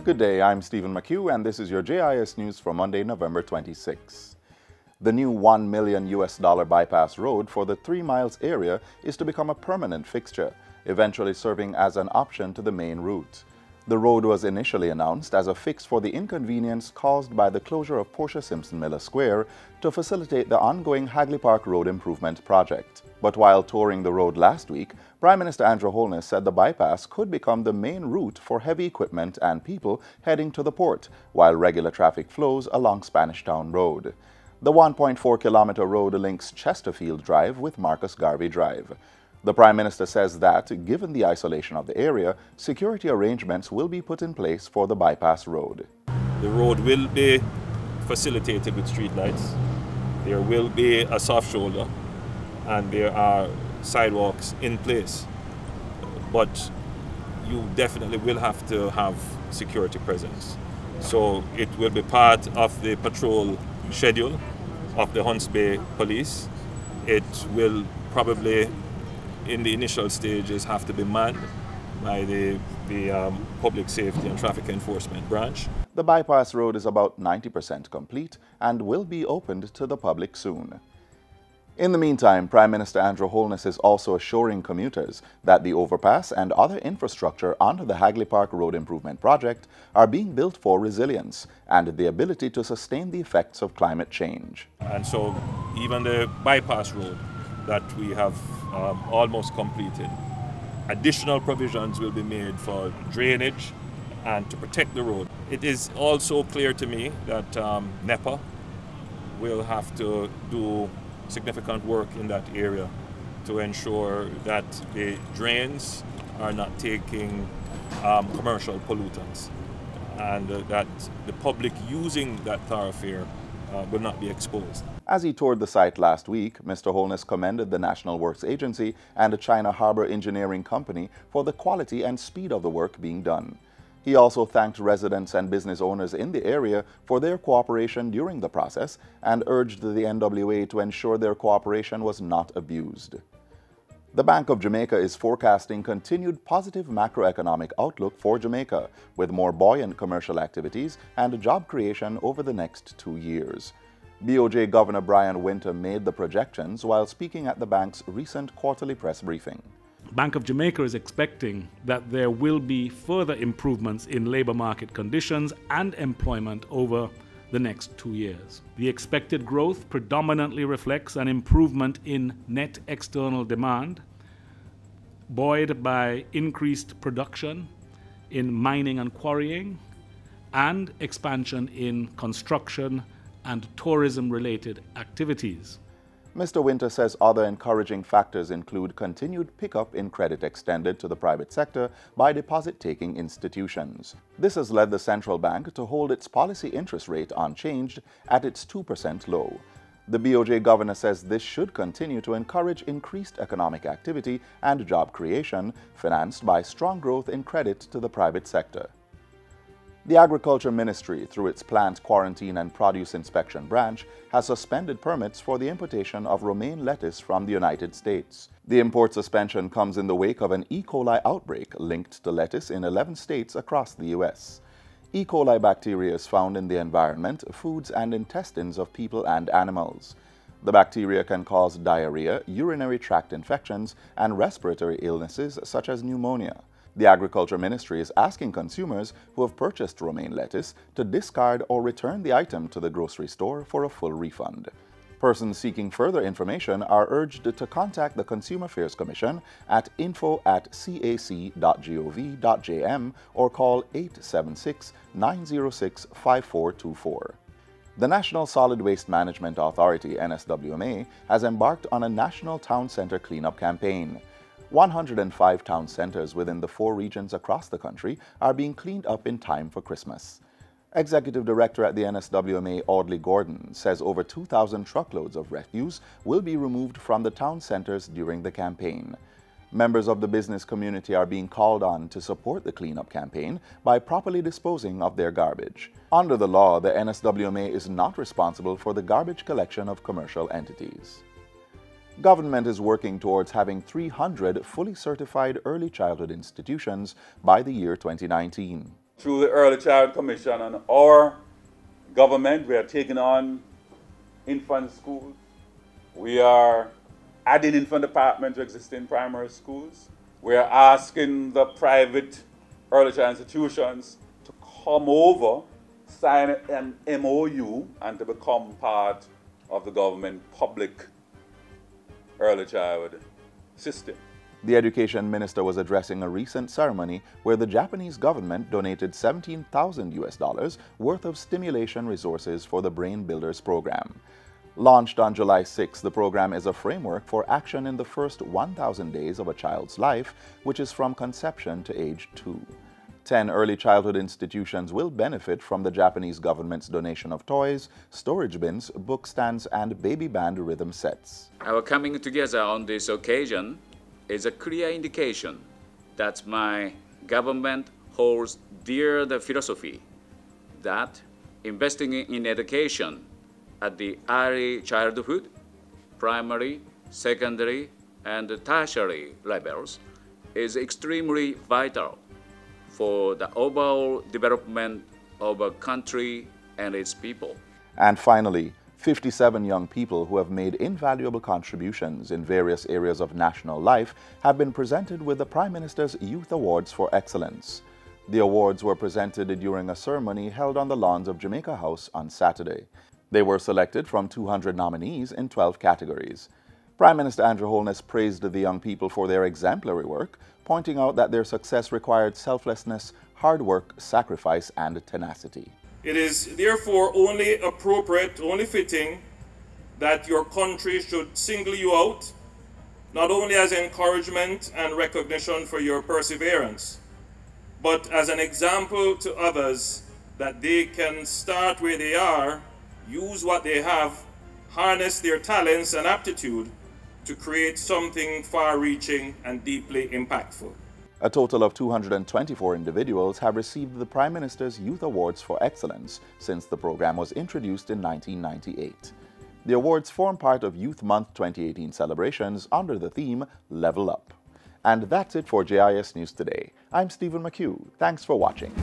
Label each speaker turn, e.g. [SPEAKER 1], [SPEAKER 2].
[SPEAKER 1] Good day, I'm Stephen McHugh, and this is your JIS News for Monday, November 26. The new $1 million bypass road for the 3 miles area is to become a permanent fixture, eventually serving as an option to the main route. The road was initially announced as a fix for the inconvenience caused by the closure of Portia Simpson Miller Square to facilitate the ongoing Hagley Park Road Improvement Project. But while touring the road last week, Prime Minister Andrew Holness said the bypass could become the main route for heavy equipment and people heading to the port, while regular traffic flows along Spanish Town Road. The 1.4-kilometer road links Chesterfield Drive with Marcus Garvey Drive. The Prime Minister says that, given the isolation of the area, security arrangements will be put in place for the bypass road.
[SPEAKER 2] The road will be facilitated with streetlights. There will be a soft shoulder and there are sidewalks in place. But you definitely will have to have security presence. So it will be part of the patrol schedule of the Hunts Bay Police. It will probably, in the initial stages, have to be manned by the Public Safety and Traffic Enforcement branch.
[SPEAKER 1] The bypass road is about 90% complete and will be opened to the public soon. In the meantime, Prime Minister Andrew Holness is also assuring commuters that the overpass and other infrastructure under the Hagley Park Road Improvement Project are being built for resilience and the ability to sustain the effects of climate change.
[SPEAKER 2] And so even the bypass road that we have almost completed, additional provisions will be made for drainage and to protect the road. It is also clear to me that NEPA will have to do significant work in that area to ensure that the drains are not taking commercial pollutants and that the public using that thoroughfare will not be exposed.
[SPEAKER 1] As he toured the site last week, Mr. Holness commended the National Works Agency and the China Harbor Engineering Company for the quality and speed of the work being done. He also thanked residents and business owners in the area for their cooperation during the process and urged the NWA to ensure their cooperation was not abused. The Bank of Jamaica is forecasting continued positive macroeconomic outlook for Jamaica, with more buoyant commercial activities and job creation over the next 2 years. BOJ Governor Brian Winter made the projections while speaking at the bank's recent quarterly press briefing.
[SPEAKER 3] Bank of Jamaica is expecting that there will be further improvements in labor market conditions and employment over the next 2 years. The expected growth predominantly reflects an improvement in net external demand, buoyed by increased production in mining and quarrying, and expansion in construction and tourism-related activities.
[SPEAKER 1] Mr. Winter says other encouraging factors include continued pickup in credit extended to the private sector by deposit-taking institutions. This has led the central bank to hold its policy interest rate unchanged at its 2% low. The BOJ governor says this should continue to encourage increased economic activity and job creation, financed by strong growth in credit to the private sector. The Agriculture Ministry, through its Plant Quarantine and Produce Inspection Branch, has suspended permits for the importation of romaine lettuce from the United States. The import suspension comes in the wake of an E. coli outbreak linked to lettuce in 11 states across the U.S. E. coli bacteria is found in the environment, foods, and intestines of people and animals. The bacteria can cause diarrhea, urinary tract infections, and respiratory illnesses such as pneumonia. The Agriculture Ministry is asking consumers who have purchased romaine lettuce to discard or return the item to the grocery store for a full refund. Persons seeking further information are urged to contact the Consumer Affairs Commission at info@cac.gov.jm or call 876-906-5424. The National Solid Waste Management Authority, NSWMA, has embarked on a national town center cleanup campaign. 105 town centers within the 4 regions across the country are being cleaned up in time for Christmas. Executive Director at the NSWMA, Audley Gordon, says over 2,000 truckloads of refuse will be removed from the town centers during the campaign. Members of the business community are being called on to support the cleanup campaign by properly disposing of their garbage. Under the law, the NSWMA is not responsible for the garbage collection of commercial entities. Government is working towards having 300 fully certified early childhood institutions by the year 2019.
[SPEAKER 4] Through the Early Child Commission and our government, we are taking on infant schools. We are adding infant departments to existing primary schools. We are asking the private early child institutions to come over, sign an MOU, and to become part of the government public early child system.
[SPEAKER 1] The education minister was addressing a recent ceremony where the Japanese government donated $17,000 worth of stimulation resources for the Brain Builders program. Launched on July 6, the program is a framework for action in the first 1,000 days of a child's life, which is from conception to age 2. 10 early childhood institutions will benefit from the Japanese government's donation of toys, storage bins, book stands, and baby band rhythm sets.
[SPEAKER 5] Our coming together on this occasion is a clear indication that my government holds dear the philosophy that investing in education at the early childhood, primary, secondary, and tertiary levels is extremely vital for the overall development of a country and its people.
[SPEAKER 1] And finally, 57 young people who have made invaluable contributions in various areas of national life have been presented with the Prime Minister's Youth Awards for Excellence. The awards were presented during a ceremony held on the lawns of Jamaica House on Saturday. They were selected from 200 nominees in 12 categories. Prime Minister Andrew Holness praised the young people for their exemplary work, pointing out that their success required selflessness, hard work, sacrifice, and tenacity.
[SPEAKER 2] It is therefore only appropriate, only fitting, that your country should single you out, not only as encouragement and recognition for your perseverance, but as an example to others that they can start where they are, use what they have, harness their talents and aptitude to create something far-reaching and deeply impactful.
[SPEAKER 1] A total of 224 individuals have received the Prime Minister's Youth Awards for Excellence since the program was introduced in 1998. The awards form part of Youth Month 2018 celebrations under the theme Level Up. And that's it for JIS News Today. I'm Stephen McHugh. Thanks for watching.